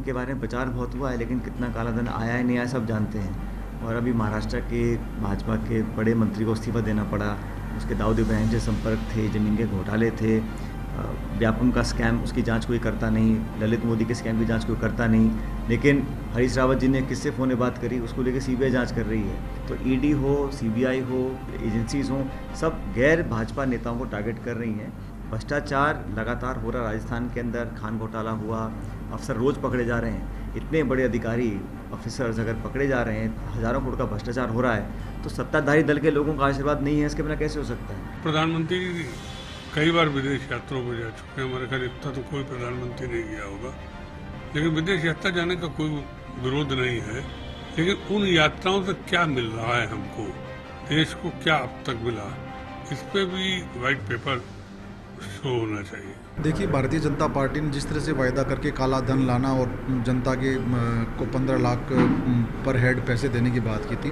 के बारे में प्रचार बहुत हुआ है, लेकिन कितना काला धन आया है नहीं आया सब जानते हैं। और अभी महाराष्ट्र के भाजपा के बड़े मंत्री को इस्तीफा देना पड़ा, उसके दाऊद इब्राहिम से संपर्क थे, ज़मीन के घोटाले थे, व्यापम का स्कैम उसकी जांच कोई करता नहीं, ललित मोदी के स्कैम की जांच कोई करता नहीं। लेकिन हरीश रावत जी ने किससे फ़ोन में बात करी, उसको लेकर सीबीआई जांच कर रही है। तो ईडी हो, सीबीआई हो, एजेंसीज हो, सब गैर भाजपा नेताओं को टारगेट कर रही हैं। भ्रष्टाचार लगातार हो रहा, राजस्थान के अंदर खान घोटाला हुआ, अफसर रोज़ पकड़े जा रहे हैं। इतने बड़े अधिकारी ऑफिसर्स अगर पकड़े जा रहे हैं, हज़ारों करोड़ का भ्रष्टाचार हो रहा है, तो सत्ताधारी दल के लोगों का आशीर्वाद नहीं है, इसके बिना कैसे हो सकता है? प्रधानमंत्री कई बार विदेश यात्राओं पर जा चुके हैं, हमारे ख्याल इतना तो कोई प्रधानमंत्री नहीं गया होगा, लेकिन विदेश यात्रा जाने का कोई विरोध नहीं है। लेकिन उन यात्राओं से क्या मिल रहा है हमको, देश को क्या अब तक मिला, इस पे भी व्हाइट पेपर शो होना चाहिए। देखिए, भारतीय जनता पार्टी ने जिस तरह से वायदा करके काला धन लाना और जनता के को 15 लाख पर हेड पैसे देने की बात की थी,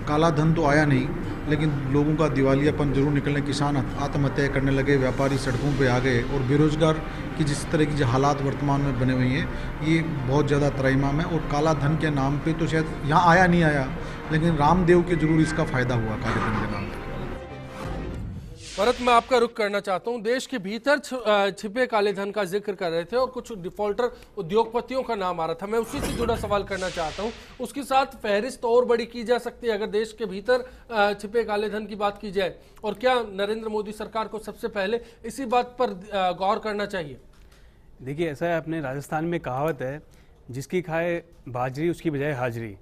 काला धन तो आया नहीं, लेकिन लोगों का दिवालियापन जरूर निकलने, किसान आत्महत्या करने लगे, व्यापारी सड़कों पे आ गए, और बेरोजगार की जिस तरह की जो हालात वर्तमान में बने हुए हैं, ये बहुत ज़्यादा त्राहिमाम है। और काला धन के नाम पे तो शायद यहाँ आया नहीं आया, लेकिन रामदेव के जरूर इसका फ़ायदा हुआ काले धन के नाम पर। भरत, मैं आपका रुख करना चाहता हूं। देश के भीतर छिपे काले धन का जिक्र कर रहे थे और कुछ डिफॉल्टर उद्योगपतियों का नाम आ रहा था, मैं उसी से जुड़ा सवाल करना चाहता हूं। उसके साथ फहरिस्त और बड़ी की जा सकती है अगर देश के भीतर छिपे काले धन की बात की जाए, और क्या नरेंद्र मोदी सरकार को सबसे पहले इसी बात पर गौर करना चाहिए? देखिए, ऐसा है, अपने राजस्थान में कहावत है, जिसकी खाए बाजरी उसकी बजाय हाजरी।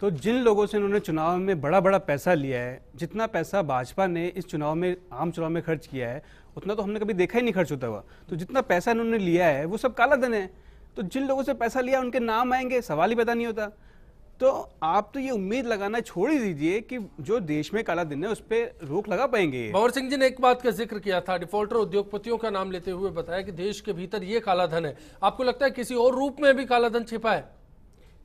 तो जिन लोगों से उन्होंने चुनाव में बड़ा बड़ा पैसा लिया है, जितना पैसा भाजपा ने इस चुनाव में, आम चुनाव में खर्च किया है, उतना तो हमने कभी देखा ही नहीं खर्च होता हुआ। तो जितना पैसा इन्होंने लिया है वो सब काला धन है। तो जिन लोगों से पैसा लिया उनके नाम आएंगे, सवाल ही पता नहीं होता। तो आप तो ये उम्मीद लगाना छोड़ ही दीजिए कि जो देश में काला धन है उस पर रोक लगा पाएंगे। भंवर सिंह जी ने एक बात का जिक्र किया था, डिफॉल्टर उद्योगपतियों का नाम लेते हुए बताया कि देश के भीतर ये काला धन है। आपको लगता है किसी और रूप में भी काला धन छिपा है?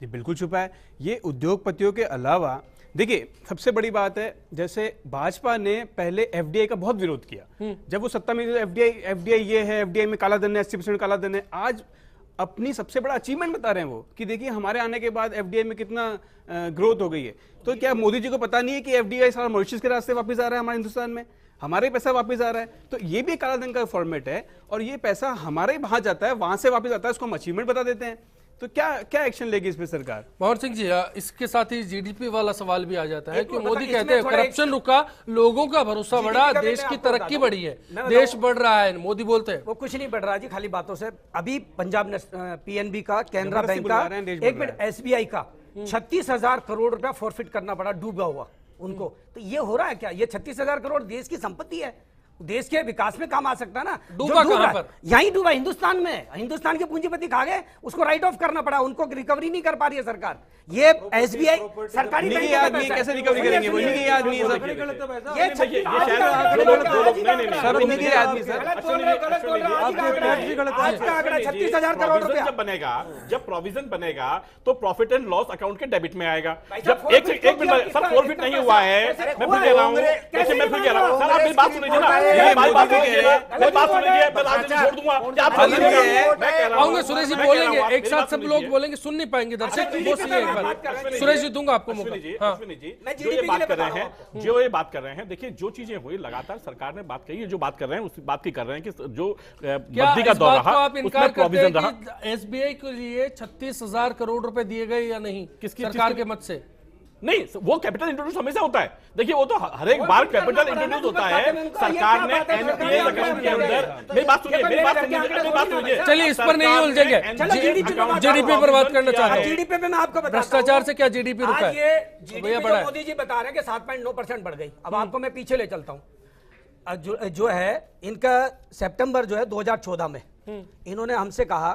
जी बिल्कुल छुपा है। ये उद्योगपतियों के अलावा, देखिए, सबसे बड़ी बात है, जैसे भाजपा ने पहले एफडीआई का बहुत विरोध किया, जब वो सत्ता में, एफडीआई ये है, एफडीआई में काला धन है, 80% काला धन है। आज अपनी सबसे बड़ा अचीवमेंट बता रहे हैं वो कि देखिए हमारे आने के बाद एफडीआई में कितना ग्रोथ हो गई है। तो क्या मोदी जी को पता नहीं है कि एफडीआई सारा मॉरिशस के रास्ते वापस आ रहा है, हमारे हिंदुस्तान में हमारे पैसा वापस आ रहा है? तो ये भी काला धन का फॉर्मेट है, और ये पैसा हमारे ही वहां जाता है, वहां से वापस आता है, उसको हम अचीवमेंट बता देते हैं। तो क्या एक्शन लेगी इस पे सरकार? भंवर सिंह जी, इसके साथ ही जीडीपी वाला सवाल भी आ जाता है कि मोदी कहते हैं करप्शन रुका, लोगों का भरोसा बढ़ा, देश की तरक्की बढ़ी है, देश बढ़ रहा है। मोदी बोलते हैं वो कुछ नहीं बढ़ रहा जी, खाली बातों से। अभी पंजाब पीएनबी का, कैनरा बैंक का, एक मिनट, एसबीआई का 36,000 करोड़ रुपया फॉरफिट करना पड़ा, डूबा हुआ उनको। तो ये हो रहा है क्या? ये 36,000 करोड़ देश की संपत्ति है, देश के विकास में काम आ सकता है ना। डूबा कहां पर? यहीं डूबा, हिंदुस्तान में। हिंदुस्तान के पूंजीपति खा गए, उसको राइट ऑफ करना पड़ा, उनको रिकवरी नहीं कर पा रही है सरकार। ये एसबीआई सरकारी बैंक आदमी कैसे रिकवरी करेंगे? वो नहीं आदमी है सब। ये आज का आंकड़ा 36,000 करोड़ रुपया जब बनेगा, जब प्रोविजन बनेगा तो प्रॉफिट एंड लॉस अकाउंट के डेबिट में आएगा। जब एक मिनट सर, फॉरफिट नहीं हुआ है, मैं फिर कह रहा हूँ, मैं फिर कह रहा हूँ, सर आप मेरी बात सुनिए ना, आऊंगे सुरेश जी, बोलेंगे एक साथ, सब लोग बोलेंगे, सुन नहीं पाएंगे दर्शक। वो सुनिए एक बार, सुरेश जी दूंगा आपको मौका। अश्विनी जी, जो ये बात कर रहे हैं, देखिए जो चीजें हुई, लगातार सरकार ने बात कही है, जो बात कर रहे हैं उस बात की कर रहे हैं कि जो बद्दी का दौर रहा उसमें प्रोविजन रहा। एसबीआई के लिए 36,000 करोड़ रुपए दिए गए या नहीं किसकी सरकार के मत से? नहीं, वो कैपिटल इंट्रोड्यूस हमेशा होता है। देखिए वो तो हर एक बार कैपिटल इंट्रोड्यूस होता है। सरकार ने एनपीए अकाउंट के अंदर, मेरी बात सुनिए, चलिए इस पर नहीं उलझेंगे, जीडीपी पर बात करना चाहते हैं। जीडीपी पे मैं आपको बताता हूं, भ्रष्टाचार से क्या जीडीपी रुका है? ये जीडीपी तो मोदी जी बता रहे हैं कि 7.9% बढ़ गई। अब आपको मैं पीछे ले चलता हूं। जो है इनका सितंबर जो है 2014 में इन्होंने हमसे कहा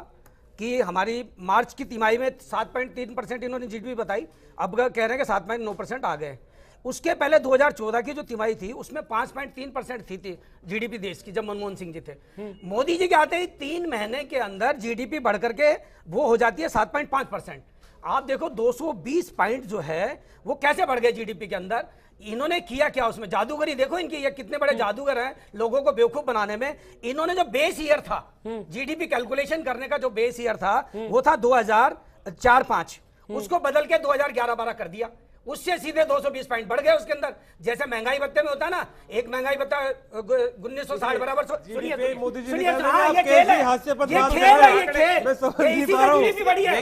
कि हमारी मार्च की तिमाही में 7.3% इन्होंने जीडीपी बताई, अब कह रहे हैं कि 7.9% आ गए। उसके पहले 2014 की जो तिमाही थी उसमें 5.3% थी जीडीपी देश की, जब मनमोहन सिंह जी थे। मोदी जी के आते ही 3 महीने के अंदर जीडीपी बढ़ करके वो हो जाती है 7.5%। आप देखो 220 पॉइंट जो है वो कैसे बढ़ गए जीडीपी के अंदर। इन्होंने किया क्या उसमें? जादूगरी देखो इनकी, ये कितने बड़े जादूगर हैं लोगों को बेवकूफ बनाने में। इन्होंने जो बेस ईयर था जीडीपी कैलकुलेशन करने का, जो बेस ईयर था वो था 2004-05, उसको बदल के 2011-12 कर दिया। उससे सीधे 220 पॉइंट बढ़ गए उसके अंदर। जैसे महंगाई भत्ते में होता है ना, एक महंगाई भत्ता 1960 बराबर। सुनिए मोदी जी, सुनिए, ये हाँ ये खेल है, हास्यास्पद ये बात खेल है, ये कर खेल। मैं समझ नहीं पा रहा हूं। जीडीपी बढ़ी है,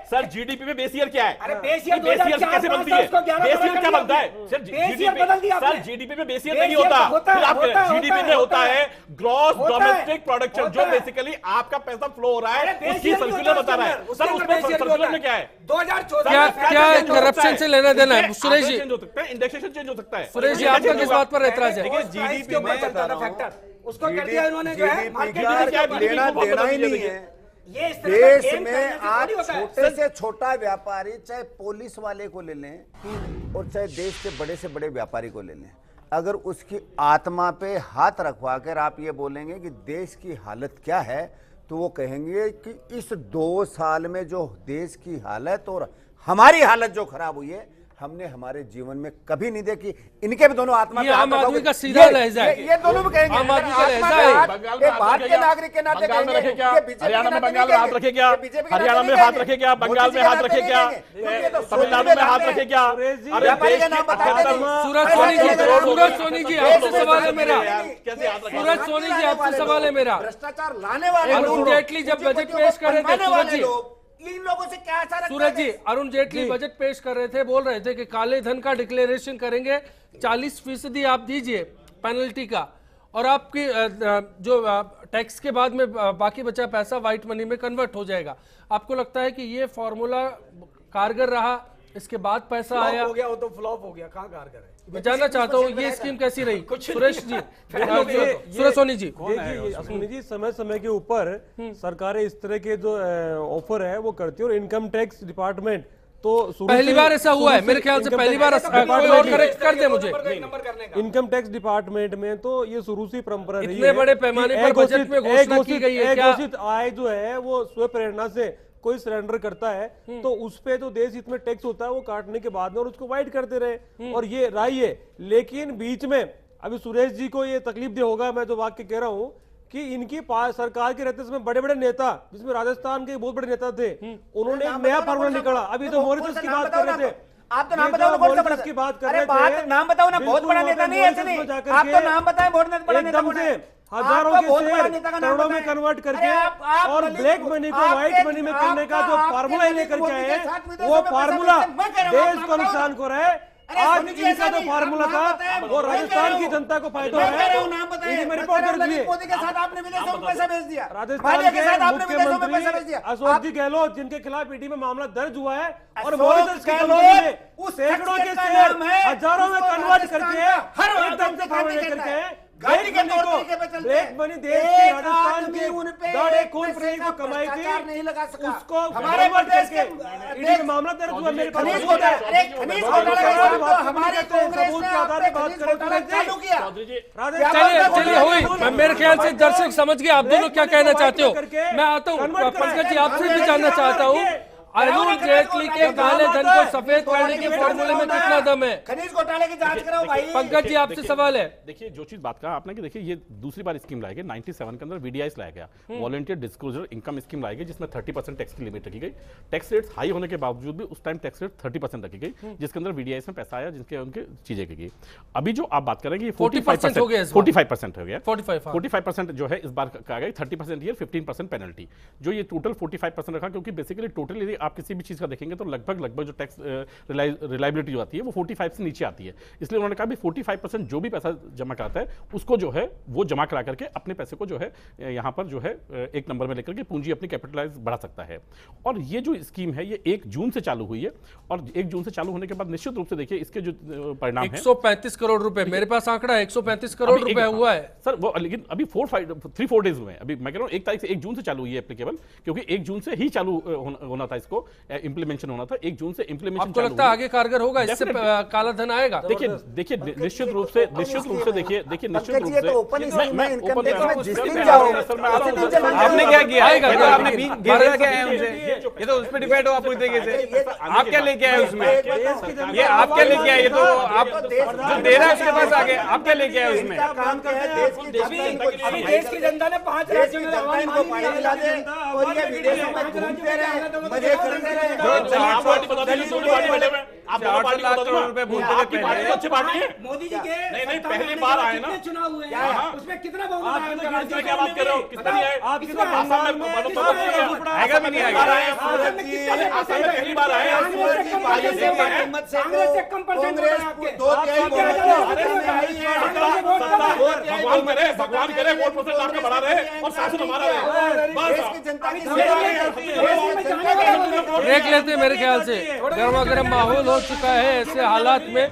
सर जीडीपी में बेस ईयर क्या है? अरे बेस ईयर बेस ईयर कैसे बनती है? बेस ईयर क्या बनता है सर? सर जीडीपी में बेस ईयर नहीं होता। फिर आप जीडीपी में होता है ग्रॉस डोमेस्टिक प्रोडक्शन, जो बेसिकली आपका पैसा फ्लो हो रहा है उसकी सर्कुलर बता रहा है। सर उसमें सर्कुलर में क्या है? 2014 क्या करप्शन से लेना देना है? सुरेश जी, चेंज हो सकता है, इंडेक्सेशन चेंज हो सकता है। सुरेश जी, आपका किस बात पर एतराज है? जीडीपी के ऊपर चलता था फैक्टर, उसको कर दिया इन्होंने जो है मार्केट लेना देना ही नहीं है। ये इस तरह का देश गेम में करने से आज थोड़ी होता है। छोटे से छोटा व्यापारी, चाहे पुलिस वाले को ले लें और चाहे देश के बड़े से बड़े व्यापारी को ले लें, अगर उसकी आत्मा पे हाथ रखवा कर आप ये बोलेंगे कि देश की हालत क्या है, तो वो कहेंगे कि इस 2 साल में जो देश की हालत और हमारी हालत जो खराब हुई है, हमने हमारे जीवन में कभी नहीं देखी। इनके भी दोनों आत्मा ये आम आदमी का सीधा लहजा है। ये दोनों भी कहेंगे आम आदमी का लहजा है। भारत के नागरिक के नाते बंगाल में कहेंगे, रखे क्या? ये बीजेपी हरियाणा में के नाते बंगाल में नहीं हाथ कहेंगे, रखे क्या? ये बीजेपी के नाते हरियाणा में नहीं हाथ कहेंगे, रखे क्या? बंगाल मोदी में जी के हाथ नाते रखे नहीं क्या? कहेंगे, क्योंकि ये तो तमिलनाडु में हाथ रखे क्या? अरे व्यापारी का देश नाम की बताते नहीं। 78वां सूरज सोनी जी, सूरज सोनी जी, आपसे सवाल है मेरा। कैसे याद रखेंगे? सूरज सोनी जी, आपसे सवाल है मेरा। भ्रष्टाचार लाने वाले अरुण लोग, जेटली जब बजट पूंजीपतियों पेश को कर रहे थे, फंसाने वाले सूरज जी, लोग, इन लोगों से क्या आशा रखते सूरज जी, हैं? अरुण जेटली बजट पेश कर रहे थे, बोल रहे थे कि काले धन का डिक्लेरेशन करेंगे, 40% आप दीजिए पेनल्टी का, और आपकी जो टैक्स के बाद में बाकी बचा पैसा व्हाइट मनी में कन्वर्ट हो जाएगा। आपको लगता है कि ये फॉर्मूला कारगर रहा, इसके बाद पैसा आया? हो गया, वो तो फ्लॉप हो गया, कहाँ कारगर है? मैं जानना चाहता हूँ ये स्कीम कैसी रही? सुरेश जी, सूरज सोनी जी। देखिए अश्विनी जी, समय समय के ऊपर सरकारें इस तरह के जो ऑफर है वो करती है, और इनकम टैक्स डिपार्टमेंट तो पहली बार ऐसा हुआ है मेरे ख्याल से, पहली बार। कोई और करेक्ट कर दे मुझे। इनकम टैक्स डिपार्टमेंट में तो ये शुरू से परंपरा रही है। इतने बड़े पैमाने पर बजट में घोषणा की गई है क्या? घोषित आय जो है वो स्व प्रेरणा से कोई सरेंडर करता है तो उस पे जो देश हित में टैक्स होता है वो काटने के बाद में और उसको वाइट करते रहे, और ये राय है। लेकिन बीच में अभी सुरेश जी को ये तकलीफ दे होगा, मैं जो वाक्य कह रहा हूं कि इनकी सरकार के रहते समय बड़े बड़े नेता, जिसमें राजस्थान के बहुत बड़े नेता थे, उन्होंने एक नया फार्मूला निकाला। अभी तो मॉरिशस की बात कर रहे थे, आप तो नाम बताओ, मॉरिशस की बात कर रहे थे। नाम बताओ ना, बहुत बड़ा नेता नहीं है, ऐसे नहीं। आप तो नाम बताएं, बहुत बड़ा नेता एकदम से हजारों के शेयर करोड़ों में कन्वर्ट करके और ब्लैक मनी को व्हाइट मनी में करने का जो फार्मूला लेकर के आए, वो फार्मूला देश को नुकसान को रहा है। आज इनका जो फार्मूला था वो राजस्थान की जनता को फायदा हो रहा है। मैं रिपोर्ट कर दी, मोदी के साथ आपने विदेशों में पैसा भेज दिया, राजस्थान के मुख्यमंत्री अशोक जी गहलोत, जिनके खिलाफ ईडी में मामला दर्ज हुआ है, और मॉरिशस की कंपनी में सैकड़ों के शेयर हजारों में कन्वर्ट करके एकदम से फार्मूला करके ब्लैक मनी देश की राजस्थान की दाढ़े खून पसीने को कमाई थी, उसको हमारे प्रदेश के ईडी में मामला दर्ज हुआ। मेरे पास खनिज घोटाला हमारे कांग्रेस ने आधार बात करें चालू किया। चलिए हुई, मैं मेरे ख्याल से दर्शक समझ गए आप दोनों क्या कहना चाहते हो। मैं आता हूँ पंकज जी, आपसे भी जानना चाहता हूँ, अरुण जेटली के काले धन को सफेद करने के फॉर्मूले में कितना दम है? खनिज घोटाले की जांच कराओ भाई। पंकज जी, आपसे सवाल है। देखिए जो चीज बात कहा आपने कि देखिए ये दूसरी बार स्कीम लाया गया, 97 के अंदर वीडीआईस लाया गया, वॉलंटियर डिस्क्लोजर इनकम स्कीम लाई गई, जिसमें 30% टैक्स की लिमिट रखी गई। टैक्स रेट्स हाई होने के बावजूद भी उस टाइम टैक्स रेट 30% रखी गई, जिसके अंदर वीडीआईस में पैसा आया, जिनके उनके चीजें की गई। अभी जो आप बात करेंगे 45% हो गया, 45% जो है इस बार कहा गया, 30% ईयर 15% पेनल्टी, जो ये टोटल 45% रखा, क्योंकि बेसिकली टोटल यदि आप किसी भी चीज का तो लगभग जो टैक्स रिलायबिलिटी जो आती है वो 45 से नीचे आती है। इसलिए उन्होंने कहा भी 45% जो भी पैसा जमा कराता है उसको जो है वो जमा करा करके अपने पैसे को जो है यहां पर जो है एक नंबर में लेकर के पूंजी अपनी कैपिटलाइज बढ़ा सकता है। और ये जो स्कीम है ये 1 जून से चालू हुई है, और 1 जून से चालू होने के बाद निश्चित रूप से देखिए इसके जो परिणाम है 135 करोड़ रुपए, मेरे पास आंकड़ा है 135 करोड़ रुपए हुआ है सर वो, लेकिन अभी 3-4 डेज हुए हैं। अभी मैं कह रहा हूं 1 तारीख से 1 जून से चालू हुई है एप्लीकेबल, क्योंकि 1 जून से ही चालू होना था इसको। को इंप्लीमेंटेशन होना था। 1 जून से इंप्लीमेंटेशन आपको लगता है आगे कारगर होगा, इससे काला धन आएगा? देखिए निश्चित रूप से देखिए निश्चित रूप से आपने क्या किया? आपने ये तो उस पर डिपेंड हो आप पूरी तरीके से। आप क्या लेके आए उसमें? ये आप क्या लेके आए? ये तो आप जो दे रहा है उसके पास आगे आप क्या लेके आए उसमें? अभी देश की जनता ने 5 राज्यों में और ये विदेशों में घूमते रहे, मजे करते रहे। 4 लाख करोड़ रुपए बोलते हैं अच्छी पार्टी है मोदी जी के नहीं पहली बार आए ना चुनाव हुए हैं, उसमें कितना बहुमत आया? क्या बात कर रहे हो? कितना नहीं आए? आएगा भी नहीं आएगा। पहली बार आए कांग्रेस से कम परसेंट भगवान करे वोट परसेंट आपका बढ़ा रहे और शासन हमारा रहे। ब्रेक लेते मेरे ख्याल से गर्मा गर्म माहौल हो चुका है। ऐसे हालात में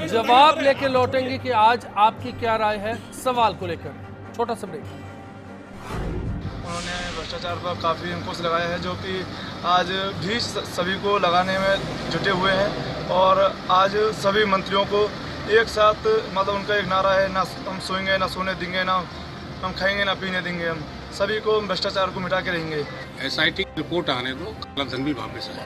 जवाब लेके लौटेंगे कि आज आपकी क्या राय है सवाल को लेकर। छोटा सा ब्रेक। उन्होंने भ्रष्टाचार पर काफ़ी अंकुश लगाया है, जो कि आज भी सभी को लगाने में जुटे हुए हैं। और आज सभी मंत्रियों को एक साथ मतलब उनका एक नारा है, ना हम सोएंगे ना सोने देंगे, ना हम खाएंगे ना पीने देंगे, हम सभी को भ्रष्टाचार को मिटा के रहेंगे। SIT रिपोर्ट आने दो, काला धन भी वापस आए।